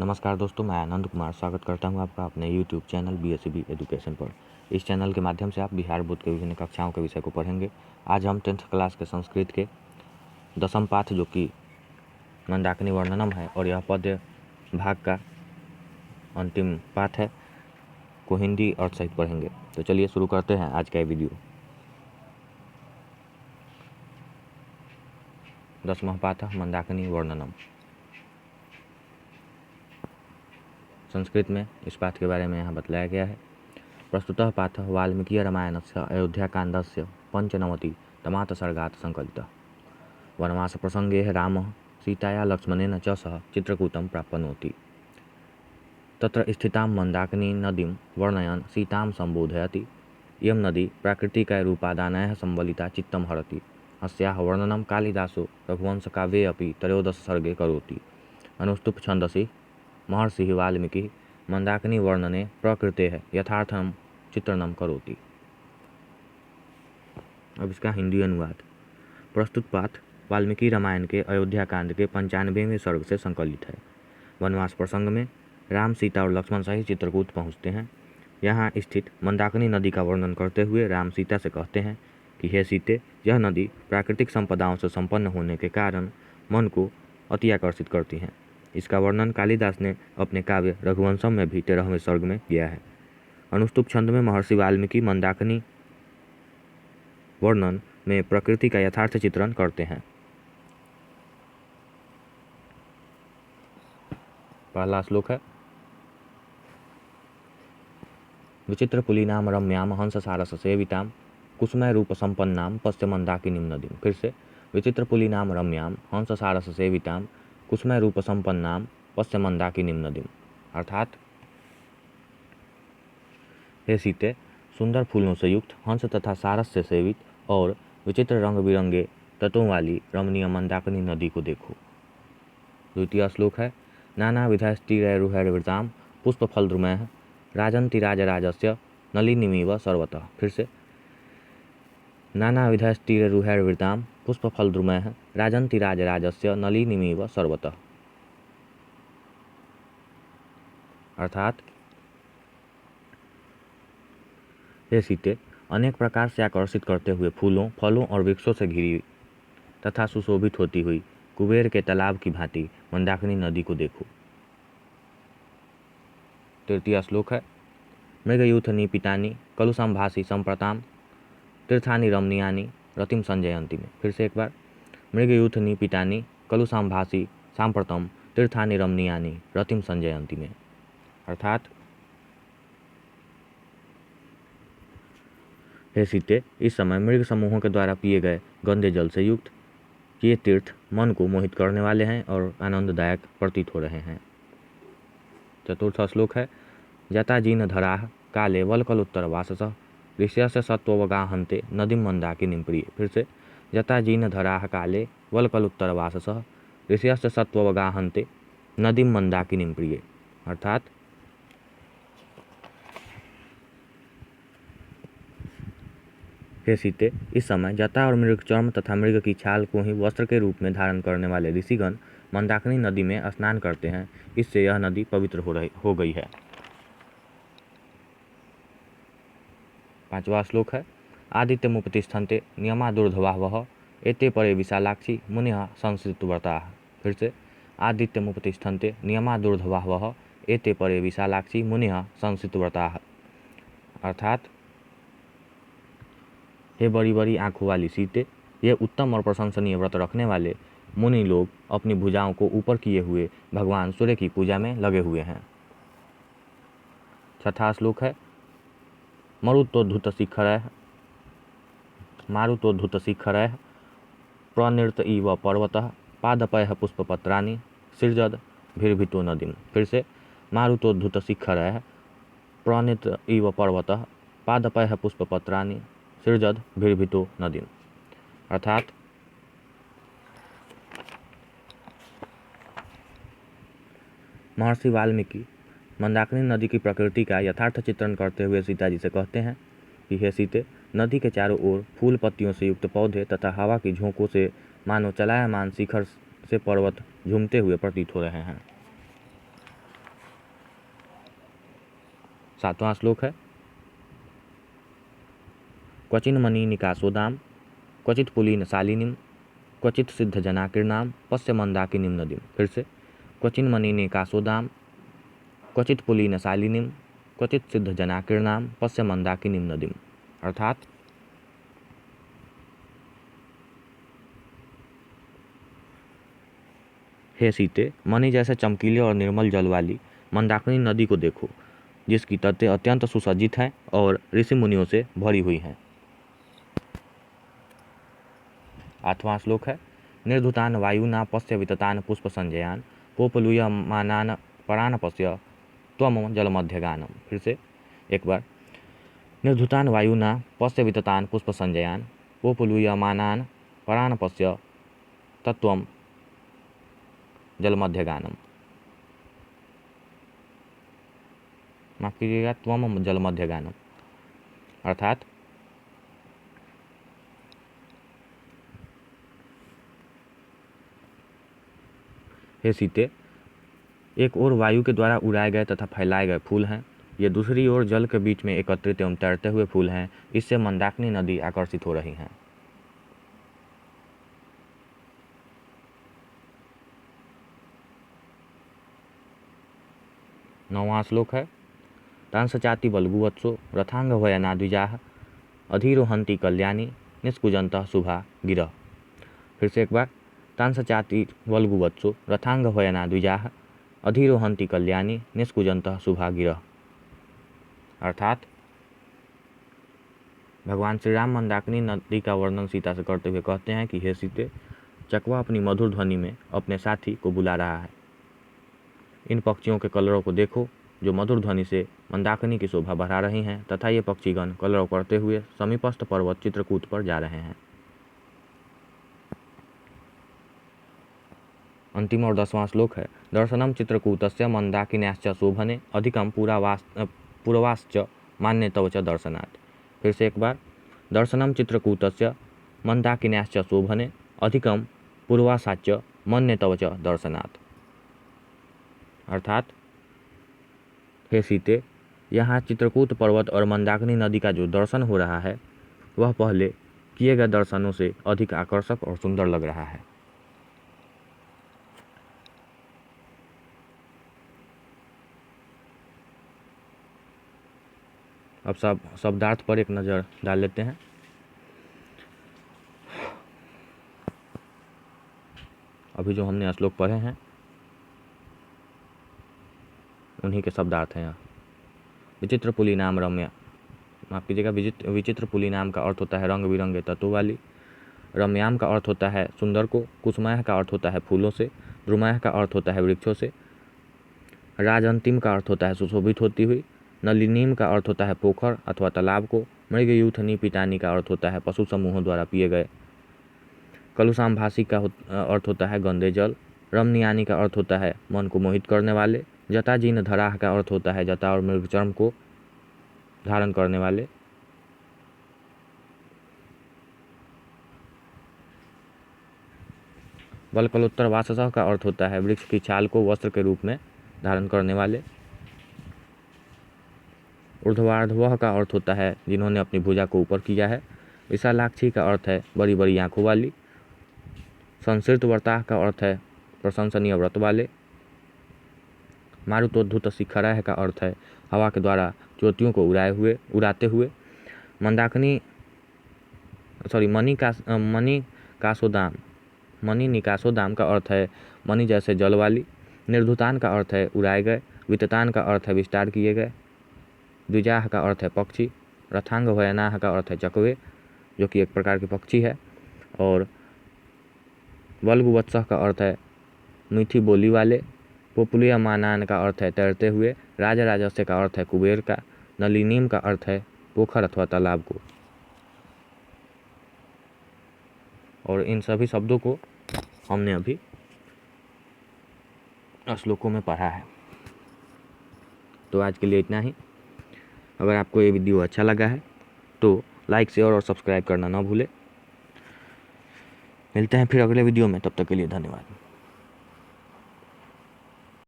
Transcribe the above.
नमस्कार दोस्तों, मैं आनंद कुमार स्वागत करता हूं आपका अपने यूट्यूब चैनल BSCB एजुकेशन पर। इस चैनल के माध्यम से आप बिहार बोर्ड के विभिन्न कक्षाओं के विषय को पढ़ेंगे। आज हम 10th क्लास के संस्कृत के 10म पाठ जो कि मंदाकिनी वर्णनम है और यह पद्य भाग का अंतिम पाठ है को हिंदी अर्थ सहित पढ़ेंगे। तो चलिए शुरू करते हैं आज का ये वीडियो। 10वां पाठ मंदाकिनी वर्णनम। संस्कृत में इस पाठ के बारे में यहाँ बतलाया गया है। प्रस्तुतः पाठ वाल्मीकि रामायणस्य अयोध्याकाण्डस्य 95तमात् सर्गात् संकलितः। वनवास प्रसंगे रामः सीताया लक्ष्मणेन च सह चित्रकूटं प्राप्नोति। तत्र स्थितां मन्दाकिनी नदीं वर्णयन् सीतां सम्बोधयति। इयं नदी प्राकृतिकरूपादानैः संबलिता चित्तं हरति। अस्याः वर्णनं कालिदासो रघुवंशकाव्ये अपि त्रयोदश सर्गे करोति। अनुष्टुप् छन्दसि महर्षिः वाल्मीकिः मंदाकिनी वर्णने प्रकृतेः यथार्थं चित्रणं करोति। अब इसका हिंदी अनुवाद। प्रस्तुत पाठ वाल्मीकि रामायण के अयोध्या कांड के 95वें सर्ग से संकलित है। वनवास प्रसंग में राम, सीता और लक्ष्मण सहित चित्रकूट पहुँचते हैं। यहाँ स्थित मंदाकिनी नदी का वर्णन करते हुए राम सीता से कहते हैं कि हे सीते, यह नदी प्राकृतिक संपदाओं से संपन्न होने के कारण मन को अति आकर्षित करती हैं। इसका वर्णन कालिदास ने अपने काव्य रघुवंशम में भी 13वें सर्ग में किया है। अनुष्टुप छंद में महर्षि वाल्मीकि मंदाकिनी वर्णन में प्रकृति का यथार्थ चित्रण करते हैं। पहला श्लोक है। विचित्र पुलिनाम रम्याम हंस सारस सेविताम कुसुमय रूप संपन्नाम पश्य मंदाकिनी नदीम। फिर से, विचित्र पुलिनाम रम्याम हंस सारस सेविताम कुसुमय रूप संपन्नाम पश्य मंदाकिनी नदीम। अर्थात, हे सीते, सुंदर फूलों से युक्त हंस तथा सारस से सेवित और विचित्र रंग बिरंगे तटों वाली रमणीय मंदाकिनी नदी को देखो। द्वितीय श्लोक है। नाना विधस्तिरैरुहैर्वृतां पुष्पफलद्रुमैः राजन्ति राजराजस्य नलिनीमिव सर्वतः। फिर से, नाना विधस्तिरैरुहैर्वृतां पुष्पफलद्रुमैः राजन्ति राजराजस्य नलिनीमिव सर्वतः। अर्थात, हे सीते, अनेक प्रकार से आकर्षित करते हुए फूलों, फलों और वृक्षों से घिरी तथा सुशोभित होती हुई कुबेर के तालाब की भांति मंदाकिनी नदी को देखो। तृतीय श्लोक है। मृगयूथ निपीतानि कलुषंभासी संप्रताम तीर्थानि रमणीयानि रतिम संजयंती में। फिर से एक बार, मृगयूथ निपीतानि कलुषंभासी सांप्रतम तीर्थानि रमणीयानि रतिम संजयंती में। अर्थात, हे सीते, इस समय मृग समूहों के द्वारा पिए गए गंदे जल से युक्त ये तीर्थ मन को मोहित करने वाले हैं और आनंददायक प्रतीत हो रहे हैं। चतुर्थ श्लोक है। जटाजीन धराः काले वल्कलोत्तरवाससः ऋष्यस्य सत्त्ववगाहन्ते नदीं मंदाकिनीं प्रिये। फिर से, जटाजीन धराः काले वल्कलोत्तरवाससः ऋष्यस्य सत्त्ववगाहन्ते नदीं मंदाकिनीं प्रिये। अर्थात, हे सीते, इस समय जटा और मृग चर्म तथा मृग की छाल को ही वस्त्र के रूप में धारण करने वाले ऋषिगण मंदाकिनी नदी में स्नान करते हैं। इससे यह नदी पवित्र हो गई है। 5वां श्लोक है। आदित्य मुपतिष्ठन्ते नियमादुर्ध्वावः एते परे विशालाक्षी मुनिः संस्कृतव्रताः। फिर से, आदित्य मुपतिष्ठन्ते नियमादुर्ध्वावः एते परे विशालाक्षी मुनिः संस्कृतव्रताः। अर्थात, हे बड़ी बड़ी आंखों वाली सीते, ये उत्तम और प्रशंसनीय व्रत रखने वाले मुनि लोग अपनी भुजाओं को ऊपर किए हुए भगवान सूर्य की पूजा में लगे हुए हैं। 6वां श्लोक है। मारुतोद्धुतशिखरैः प्रणीत इव पर्वतः पादपैः पुष्पपत्राणि सृजद्भिर्भितो नदीम्। फिर से, मारुतोद्धुतशिखरैः प्रणीत इव पर्वतः पादपैः पुष्पपत्राणि सृजद्भिर्भितो नदीम्। अर्थात, महर्षि वाल्मीकि मंदाकिनी नदी की प्रकृति का यथार्थ चित्रण करते हुए सीता जी से कहते हैं कि हे सीते, नदी के चारों ओर फूल पत्तियों से युक्त पौधे तथा हवा की झोंकों से मानो चलायमान शिखर से पर्वत झूमते हुए प्रतीत हो रहे हैं। 7वां श्लोक है, क्वचिन मणि निकासोदाम क्वचित पुलीन शालिनीम क्वचित सिद्ध जनाकीर्णाम पश्य मंदाकिनीम नदीम। फिर से, क्वचिन मणि निकासोदाम क्वचित पुलीन शालिनीम क्वचित सिद्ध जनाकीर्णाम पश्य मंदाकिनीम नदीम। अर्थात हे सीते, मणि जैसे चमकीले और निर्मल जल वाली मंदाकिनी नदी को देखो, जिसकी तटें अत्यंत सुसज्जित हैं और ऋषि मुनियों से भरी हुई हैं। 8वां श्लोक है, निर्धुतान वायुना पश्य विततान पुष्प संजयान पोपलूयमानान परान पश्य त्वम जलमध्यगानम। फिर से एक बार, निर्धुतान वायुना पश्य विततान पुष्प संजयान पोपलूयमानान परान पश्य तत्वम जलमध्यगानम। माफ कीजिएगा, त्वम जलमध्यगानम। अर्थात हे सीते, एक ओर वायु के द्वारा उड़ाए गए तथा फैलाए गए फूल हैं, ये दूसरी ओर जल के बीच में एकत्रित एवं तैरते हुए फूल हैं। इससे मंदाकिनी नदी आकर्षित हो रही हैं। 9वां श्लोक है, तांसचाति बल्गुवत्सो रथांग वयना द्विजाः अधिरोहंती कल्याणी निष्कुजंतः शुभा गिरः। फिर से एक बार, तांसचाति बल्गुवत्सो रथांग वयना द्विजाः अधिरोहंती कल्याणी निष्कुजंतः शुभा गिरः। अर्थात भगवान श्री राम मंदाकिनी नदी का वर्णन सीता से करते हुए कहते हैं कि हे सीते, चकवा अपनी मधुर ध्वनि में अपने साथी को बुला रहा है। इन पक्षियों के कलरव को देखो, जो मधुर ध्वनि से मंदाकिनी की शोभा बढ़ा रही हैं तथा ये पक्षीगण कलरव करते हुए समीपस्थ पर्वत चित्रकूट पर जा रहे हैं। अंतिम और 10वां श्लोक है, दर्शनम चित्रकूटस्य मंदाकिन्याश्च शोभने अधिकम पूर्वाश्च मान्य तव च दर्शनात्। फिर से एक बार, दर्शनम चित्रकूटस्य मंदाकिन्याश्च शोभने अधिकम पूर्वाश्च मान्य तव च दर्शनात्। अर्थात हे सीते, यहाँ चित्रकूट पर्वत और मंदाकिनी नदी का जो दर्शन हो रहा है वह पहले किए गए दर्शनों से अधिक आकर्षक और सुंदर लग रहा है। अब सब शब्दार्थ पर एक नज़र डाल लेते हैं। अभी जो हमने श्लोक पढ़े हैं उन्हीं के शब्दार्थ हैं यहाँ। विचित्र पुली नाम रम्या, माफ कीजिएगा, विचित्र पुली नाम का अर्थ होता है रंग बिरंगे तत्वों वाली। रम्याम का अर्थ होता है सुंदर को। कुसुमय का अर्थ होता है फूलों से। द्रुमय का अर्थ होता है वृक्षों से। राजंतिम का अर्थ होता है सुशोभित होती हुई। नलिनीम का अर्थ होता है पोखर अथवा तालाब को। मृगयूथनी पिटानी का अर्थ होता है पशु समूहों द्वारा पिए गए। कलुषामभासी का अर्थ होता है गंदे जल। रमनियानी का अर्थ होता है मन को मोहित करने वाले। जटाजीन धराह का अर्थ होता है जटा और मृगचर्म को धारण करने वाले। बलकलोत्तर वाससः का अर्थ होता है वृक्ष की छाल को वस्त्र के रूप में धारण करने वाले। ऊर्ध्वार्धवः का अर्थ होता है जिन्होंने अपनी भुजा को ऊपर किया है। विशालाक्षी का अर्थ है बड़ी बड़ी आंखों वाली। संसृतवर्ताः का अर्थ है प्रशंसनीय व्रत वाले। मारुतोद्धुत शिखरः का अर्थ है हवा के द्वारा ज्योतियों को उड़ाते हुए। मणि निकासोदाम का अर्थ है मणि जैसे जल वाली। निर्धुतान का अर्थ है उड़ाए गए। विततान का अर्थ है विस्तार किए गए। द्विजाह का अर्थ है पक्षी। रथांग वयनाह का अर्थ है चकवे, जो कि एक प्रकार के पक्षी है। और बल्गुवत्सः का अर्थ है मीठी बोली वाले। पोपुलियमानान का अर्थ है तैरते हुए। राजराजस्य का अर्थ है कुबेर का। नलिनीम का अर्थ है पोखर अथवा तालाब को। और इन सभी शब्दों को हमने अभी श्लोकों में पढ़ा है। तो आज के लिए इतना ही। अगर आपको ये वीडियो अच्छा लगा है तो लाइक, शेयर और सब्सक्राइब करना ना भूलें। मिलते हैं फिर अगले वीडियो में, तब तक के लिए धन्यवाद।